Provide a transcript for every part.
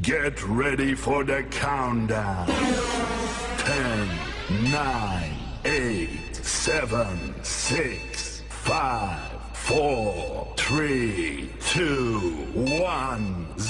Get ready for the countdown. 10, 9, 8, 7, 6, 5, 4, 3, 2, 1, 0.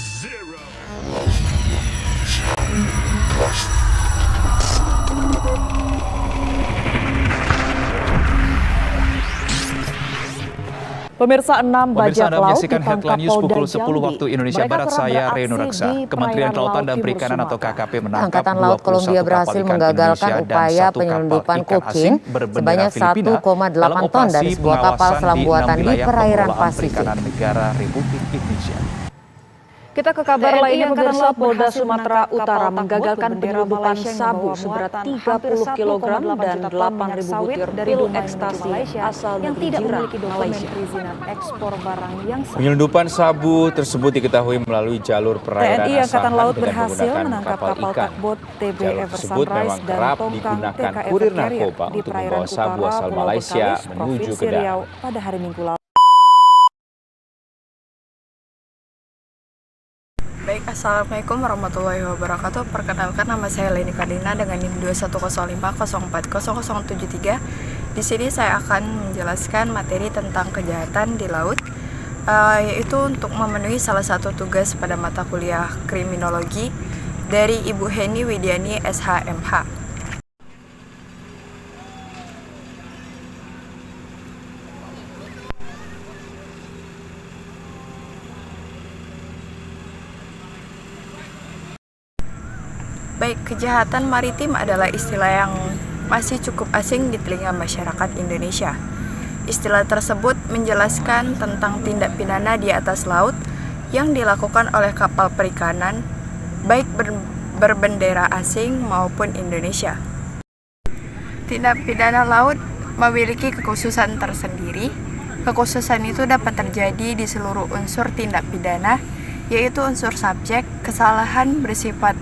Pemirsa 6 bajak laut menyaksikan ditangkap Headline News Polda pukul 10 Jambi. waktu Indonesia Mereka Barat. kerap Saya beraksi Reno di Reksa. Kementerian perairan Kelautan dan Laut Perikanan Timur atau KKP menangkap Angkatan Laut Kolombia 21 berhasil kapal ikan menggagalkan Indonesia dan upaya 1 kapal penyelundupan ikan kokain asing berbendera sebanyak Filipina 1,8 ton dari sebuah kapal selam buatan di perairan Pasifik. perikanan negara Republik Indonesia. Kita ke kabar TNI lainnya, Angkatan pemirsa. Laut Polda berhasil Sumatera menangkap Utara kapal menggagalkan tangkut penyelundupan berbendera sabu Malaysia seberat yang 30 kg dan 8.000 butir pil Dubai ekstasi Malaysia asal yang negeri tidak jiran memiliki dokumen Malaysia. perizinan ekspor barang yang sah. Penyelundupan sabu tersebut diketahui melalui jalur perairan TNI Angkatan Asahan Laut dengan berhasil menggunakan menangkap kapal kapal ikan. takbot TB Jalur Ever tersebut Sunrise memang dan kerap tongkang digunakan TK kurir Ever Carrier narkoba di untuk perairan membawa sabu utara asal Pulau Malaysia Bekalis, menuju Provinsi ke Dah. Riau pada hari Minggu lalu. Baik, Assalamualaikum warahmatullahi wabarakatuh. Perkenalkan, nama saya Leni Kardina dengan NIM 2105040073. Di sini saya akan menjelaskan materi tentang kejahatan di laut, yaitu untuk memenuhi salah satu tugas pada mata kuliah kriminologi dari Ibu Heni Widiani SHMH. Baik, kejahatan maritim adalah istilah yang masih cukup asing di telinga masyarakat Indonesia. Istilah tersebut menjelaskan tentang tindak pidana di atas laut yang dilakukan oleh kapal perikanan, baik berbendera asing maupun Indonesia. Tindak pidana laut memiliki kekhususan tersendiri. Kekhususan itu dapat terjadi di seluruh unsur tindak pidana, yaitu unsur subjek, kesalahan bersifat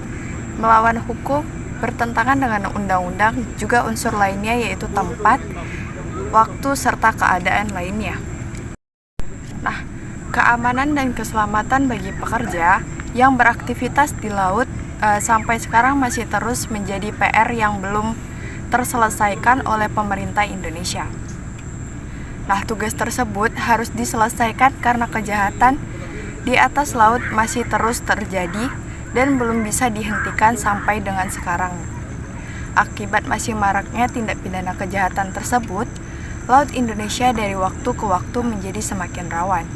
melawan hukum, bertentangan dengan undang-undang, juga unsur lainnya yaitu tempat, waktu, serta keadaan lainnya. Nah, keamanan dan keselamatan bagi pekerja yang beraktivitas di laut sampai sekarang masih terus menjadi PR yang belum terselesaikan oleh pemerintah Indonesia. Nah, tugas tersebut harus diselesaikan karena kejahatan di atas laut masih terus terjadi dan belum bisa dihentikan sampai dengan sekarang. Akibat masih maraknya tindak pidana kejahatan tersebut, laut Indonesia dari waktu ke waktu menjadi semakin rawan.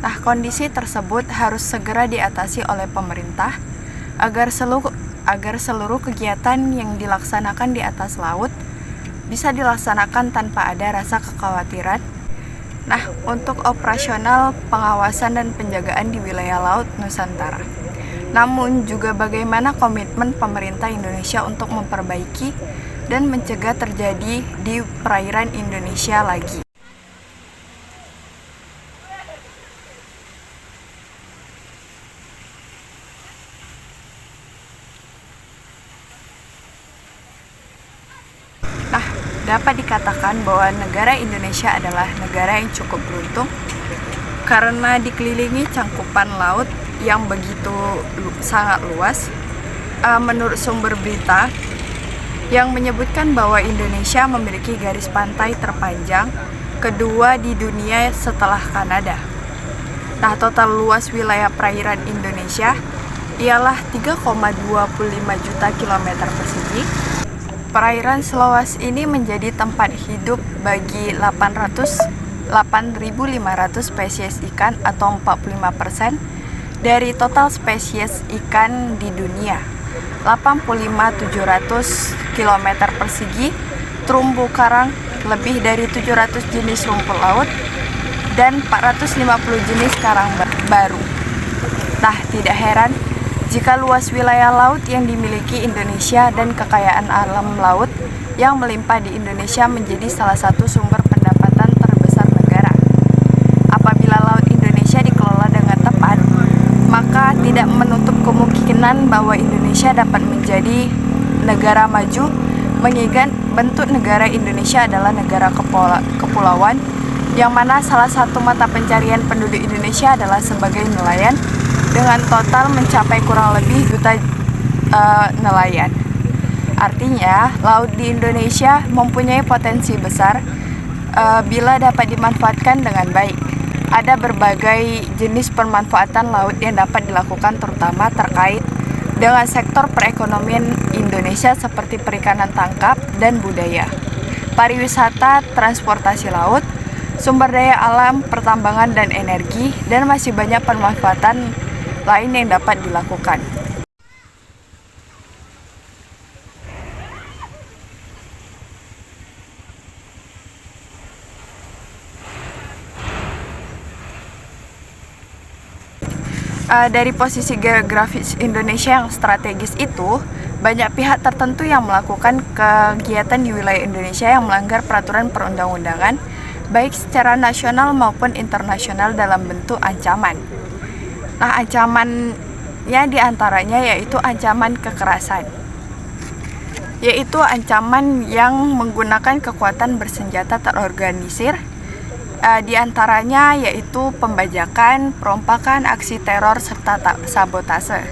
Nah, kondisi tersebut harus segera diatasi oleh pemerintah agar seluruh kegiatan yang dilaksanakan di atas laut bisa dilaksanakan tanpa ada rasa kekhawatiran. Nah, untuk operasional pengawasan dan penjagaan di wilayah laut Nusantara. Namun juga bagaimana komitmen pemerintah Indonesia untuk memperbaiki dan mencegah terjadi di perairan Indonesia lagi. Nah, dapat dikatakan bahwa negara Indonesia adalah negara yang cukup beruntung karena dikelilingi cangkupan laut yang begitu sangat luas. Menurut sumber berita yang menyebutkan bahwa Indonesia memiliki garis pantai terpanjang kedua di dunia setelah Kanada. Nah, total luas wilayah perairan Indonesia ialah 3,25 juta kilometer persegi. Perairan seluas ini menjadi tempat hidup bagi 8.500 spesies ikan atau 45% dari total spesies ikan di dunia. 85.700 km persegi, terumbu karang lebih dari 700 jenis rumput laut, dan 450 jenis karang baru. Nah, tidak heran jika luas wilayah laut yang dimiliki Indonesia dan kekayaan alam laut yang melimpah di Indonesia menjadi salah satu sumber pendapatan terbesar negara. Apabila laut Indonesia dikelola dengan tepat, maka tidak menutup kemungkinan bahwa Indonesia dapat menjadi negara maju, mengingat bentuk negara Indonesia adalah negara kepulauan, yang mana salah satu mata pencarian penduduk Indonesia adalah sebagai nelayan, dengan total mencapai kurang lebih juta nelayan. Artinya, laut di Indonesia mempunyai potensi besar bila dapat dimanfaatkan dengan baik. Ada berbagai jenis pemanfaatan laut yang dapat dilakukan, terutama terkait dengan sektor perekonomian Indonesia seperti perikanan tangkap dan budaya, pariwisata, transportasi laut, sumber daya alam, pertambangan dan energi, dan masih banyak pemanfaatan lain yang dapat dilakukan. Dari posisi geografis Indonesia yang strategis itu, banyak pihak tertentu yang melakukan kegiatan di wilayah Indonesia yang melanggar peraturan perundang-undangan, baik secara nasional maupun internasional dalam bentuk ancaman. Nah, ancamannya diantaranya yaitu ancaman kekerasan, yaitu ancaman yang menggunakan kekuatan bersenjata terorganisir, di antaranya yaitu pembajakan, perompakan, aksi teror, serta sabotase.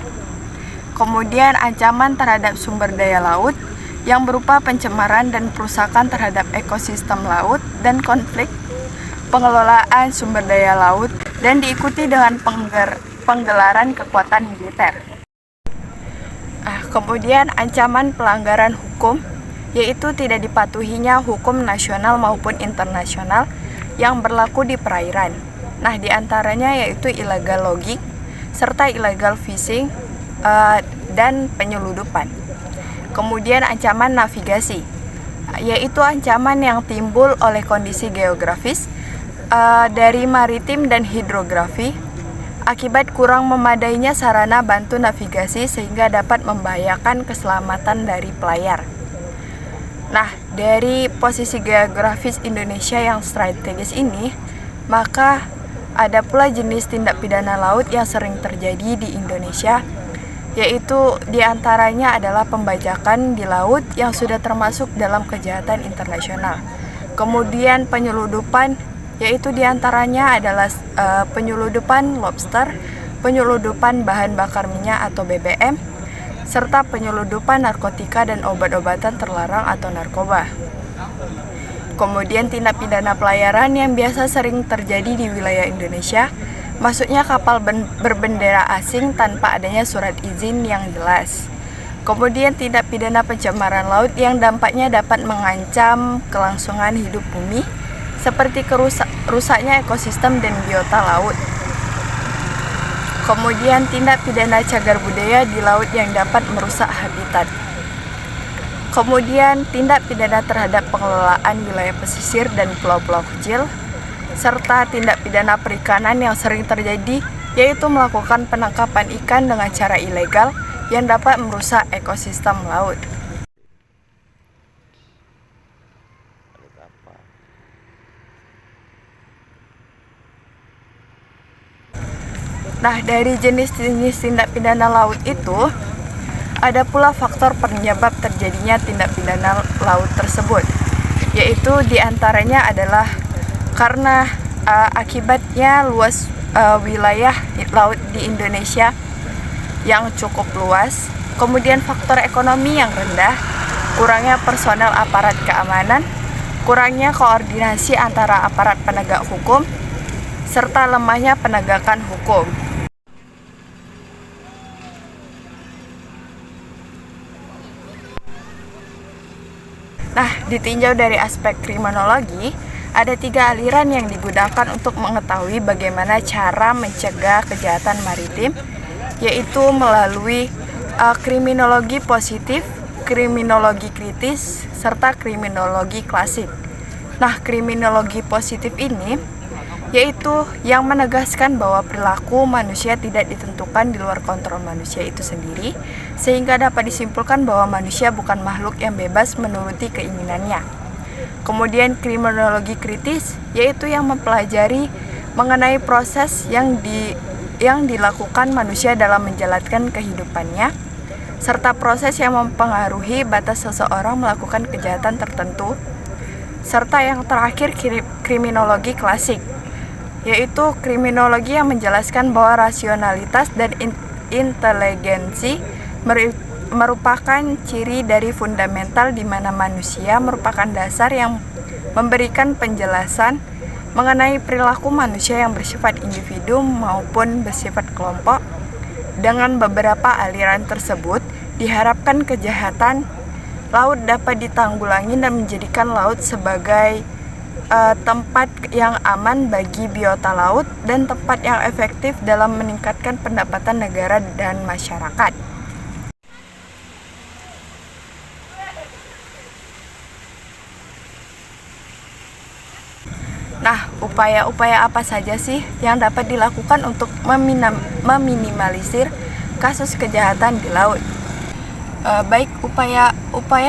Kemudian ancaman terhadap sumber daya laut yang berupa pencemaran dan perusakan terhadap ekosistem laut dan konflik pengelolaan sumber daya laut, dan diikuti dengan penggelaran kekuatan militer. Kemudian ancaman pelanggaran hukum, yaitu tidak dipatuhinya hukum nasional maupun internasional yang berlaku di perairan. Nah, diantaranya yaitu illegal logging, serta illegal fishing, dan penyeludupan. Kemudian ancaman navigasi, yaitu ancaman yang timbul oleh kondisi geografis dari maritim dan hidrografi akibat kurang memadainya sarana bantu navigasi sehingga dapat membahayakan keselamatan dari pelayar. Nah, dari posisi geografis Indonesia yang strategis ini, maka ada pula jenis tindak pidana laut yang sering terjadi di Indonesia, yaitu diantaranya adalah pembajakan di laut yang sudah termasuk dalam kejahatan internasional. Kemudian penyeludupan, yaitu diantaranya adalah penyeludupan lobster, penyeludupan bahan bakar minyak atau BBM, serta penyeludupan narkotika dan obat-obatan terlarang atau narkoba. Kemudian tindak pidana pelayaran yang biasa sering terjadi di wilayah Indonesia, masuknya kapal berbendera asing tanpa adanya surat izin yang jelas. Kemudian tindak pidana pencemaran laut yang dampaknya dapat mengancam kelangsungan hidup bumi, seperti rusaknya ekosistem dan biota laut. Kemudian tindak pidana cagar budaya di laut yang dapat merusak habitat. Kemudian tindak pidana terhadap pengelolaan wilayah pesisir dan pulau-pulau kecil, serta tindak pidana perikanan yang sering terjadi, yaitu melakukan penangkapan ikan dengan cara ilegal yang dapat merusak ekosistem laut. Nah, dari jenis-jenis tindak pidana laut itu, ada pula faktor penyebab terjadinya tindak pidana laut tersebut, yaitu diantaranya adalah karena akibatnya luas wilayah laut di Indonesia yang cukup luas, kemudian faktor ekonomi yang rendah, kurangnya personel aparat keamanan, kurangnya koordinasi antara aparat penegak hukum, serta lemahnya penegakan hukum. Nah, ditinjau dari aspek kriminologi, ada 3 aliran yang digunakan untuk mengetahui bagaimana cara mencegah kejahatan maritim, yaitu melalui kriminologi positif, kriminologi kritis, serta kriminologi klasik. Nah, kriminologi positif ini yaitu yang menegaskan bahwa perilaku manusia tidak ditentukan di luar kontrol manusia itu sendiri, sehingga dapat disimpulkan bahwa manusia bukan makhluk yang bebas menuruti keinginannya. Kemudian kriminologi kritis, yaitu yang mempelajari mengenai proses yang dilakukan manusia dalam menjalankan kehidupannya, serta proses yang mempengaruhi batas seseorang melakukan kejahatan tertentu, serta yang terakhir kriminologi klasik, yaitu kriminologi yang menjelaskan bahwa rasionalitas dan inteligensi merupakan ciri dari fundamental di mana manusia merupakan dasar yang memberikan penjelasan mengenai perilaku manusia yang bersifat individu maupun bersifat kelompok. Dengan beberapa aliran tersebut, diharapkan kejahatan laut dapat ditanggulangi dan menjadikan laut sebagai tempat yang aman bagi biota laut dan tempat yang efektif dalam meningkatkan pendapatan negara dan masyarakat. Nah, upaya-upaya apa saja sih yang dapat dilakukan untuk meminimalisir kasus kejahatan di laut? Baik, upaya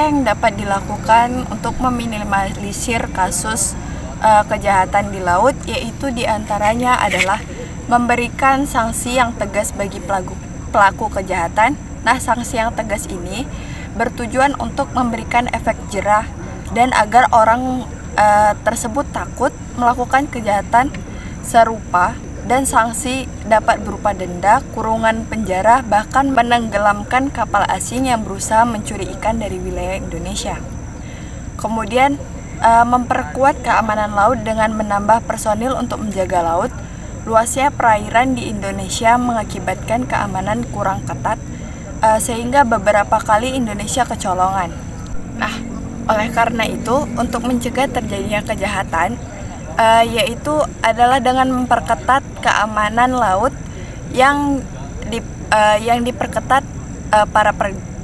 yang dapat dilakukan untuk meminimalisir kasus kejahatan di laut yaitu diantaranya adalah memberikan sanksi yang tegas bagi pelaku kejahatan. Nah, sanksi yang tegas ini bertujuan untuk memberikan efek jerah dan agar orang tersebut takut melakukan kejahatan serupa, dan sanksi dapat berupa denda, kurungan penjara, bahkan menenggelamkan kapal asing yang berusaha mencuri ikan dari wilayah Indonesia. Kemudian memperkuat keamanan laut dengan menambah personil untuk menjaga laut. Luasnya perairan di Indonesia mengakibatkan keamanan kurang ketat, sehingga beberapa kali Indonesia kecolongan. Nah, oleh karena itu, untuk mencegah terjadinya kejahatan, yaitu adalah dengan memperketat keamanan laut yang diperketat para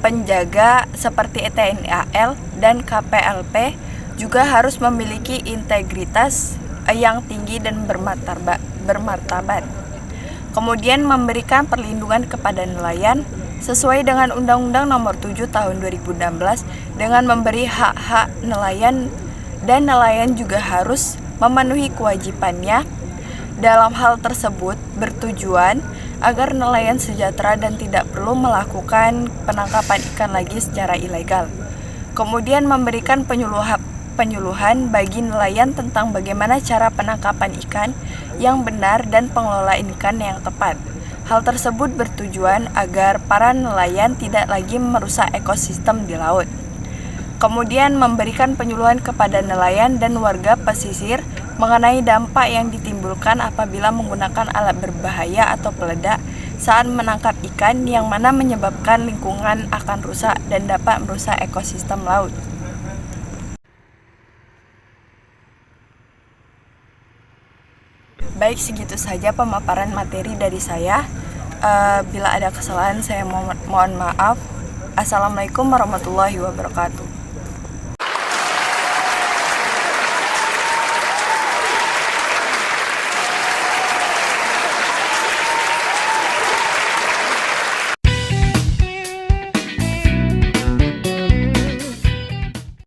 penjaga seperti TNI AL dan KPLP juga harus memiliki integritas yang tinggi dan bermartabat. Kemudian memberikan perlindungan kepada nelayan sesuai dengan Undang-Undang Nomor 7 Tahun 2016 dengan memberi hak-hak nelayan, dan nelayan juga harus memenuhi kewajibannya. Dalam hal tersebut bertujuan agar nelayan sejahtera dan tidak perlu melakukan penangkapan ikan lagi secara ilegal. Kemudian memberikan penyuluhan bagi nelayan tentang bagaimana cara penangkapan ikan yang benar dan pengelolaan ikan yang tepat. Hal tersebut bertujuan agar para nelayan tidak lagi merusak ekosistem di laut. Kemudian memberikan penyuluhan kepada nelayan dan warga pesisir mengenai dampak yang ditimbulkan apabila menggunakan alat berbahaya atau peledak saat menangkap ikan, yang mana menyebabkan lingkungan akan rusak dan dapat merusak ekosistem laut. Baik, segitu saja pemaparan materi dari saya. Bila ada kesalahan, saya mohon maaf. Assalamualaikum warahmatullahi wabarakatuh.